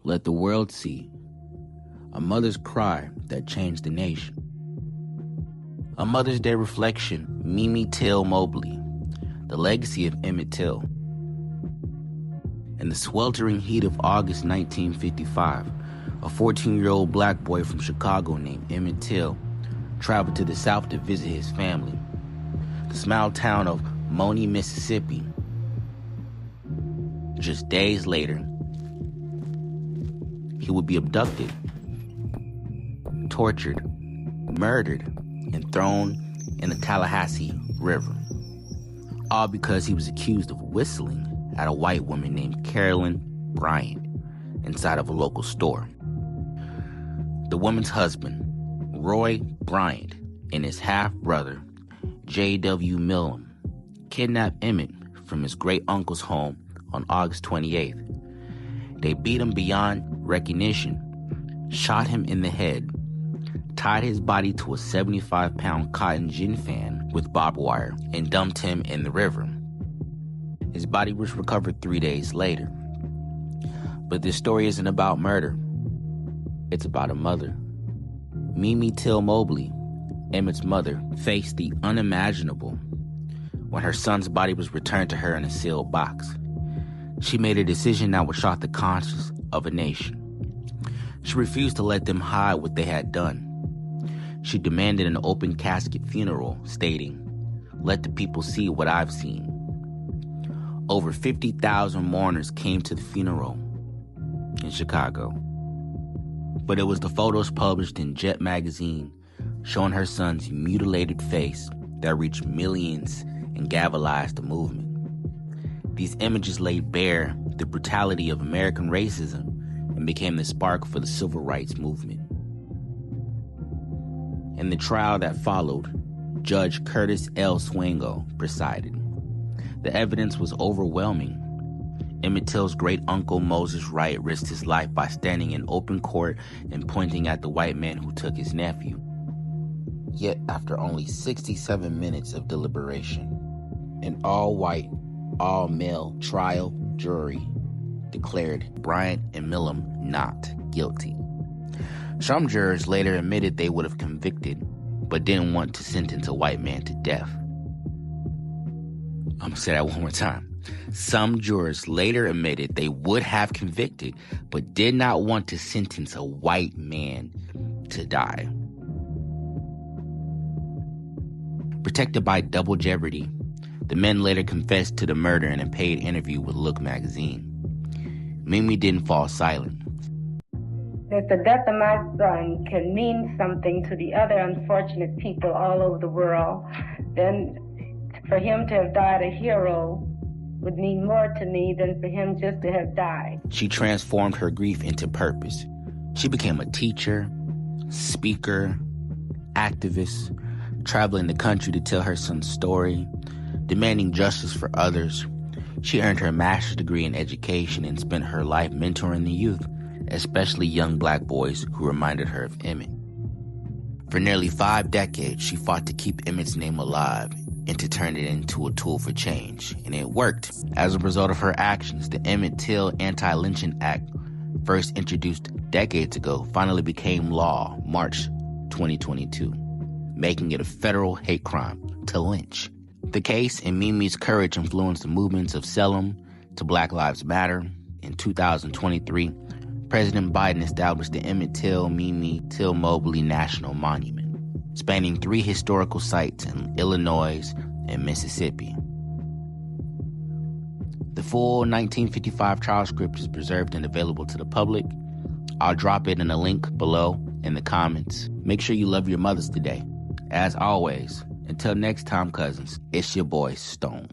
Let the world see. A mother's cry that changed the nation. A Mother's Day reflection, Mimi Till Mobley, the legacy of Emmett Till. In the sweltering heat of August 1955, a 14-year-old black boy from Chicago named Emmett Till traveled to the South to visit his family. The small town of Monee, Mississippi. Just days later, he would be abducted, tortured, murdered, and thrown in the Tallahassee River. All because he was accused of whistling at a white woman named Carolyn Bryant inside of a local store. The woman's husband, Roy Bryant, and his half-brother, J.W. Millam, kidnapped Emmett from his great-uncle's home on August 28th. They beat him beyond recognition, shot him in the head, tied his body to a 75-pound cotton gin fan with barbed wire, and dumped him in the river. His body was recovered 3 days later. But this story isn't about murder. It's about a mother. Mimi Till Mobley, Emmett's mother, faced the unimaginable when her son's body was returned to her in a sealed box. She made a decision that would shock the conscience of a nation. She refused to let them hide what they had done. She demanded an open casket funeral, stating, "Let the people see what I've seen." Over 50,000 mourners came to the funeral in Chicago. But it was the photos published in Jet magazine showing her son's mutilated face that reached millions and galvanized the movement. These images laid bare the brutality of American racism and became the spark for the civil rights movement. In the trial that followed, Judge Curtis L. Swingo presided. The evidence was overwhelming. Emmett Till's great-uncle Moses Wright risked his life by standing in open court and pointing at the white man who took his nephew. Yet after only 67 minutes of deliberation, an all-white, all-male trial jury declared Bryant and Millam not guilty. Some jurors later admitted they would have convicted, but didn't want to sentence a white man to death. I'm gonna say that one more time. Some jurors later admitted they would have convicted, but did not want to sentence a white man to die. Protected by double jeopardy, the men later confessed to the murder in a paid interview with Look magazine. Mimi didn't fall silent. That the death of my son can mean something to the other unfortunate people all over the world, then for him to have died a hero would mean more to me than for him just to have died. She transformed her grief into purpose. She became a teacher, speaker, activist, traveling the country to tell her son's story, demanding justice for others. She earned her master's degree in education and spent her life mentoring the youth, especially young black boys who reminded her of Emmett. For nearly 5 decades, she fought to keep Emmett's name alive and to turn it into a tool for change, and it worked. As a result of her actions, the Emmett Till Anti-Lynching Act, first introduced decades ago, finally became law March 2022, making it a federal hate crime to lynch. The case and Mimi's courage influenced the movements of Selma to Black Lives Matter. In 2023, President Biden established the Emmett Till Mimi Till Mobley National Monument, spanning 3 historical sites in Illinois and Mississippi. The full 1955 trial script is preserved and available to the public. I'll drop it in a link below in the comments. Make sure you love your mothers today. As always, until next time, cousins, it's your boy, Stone.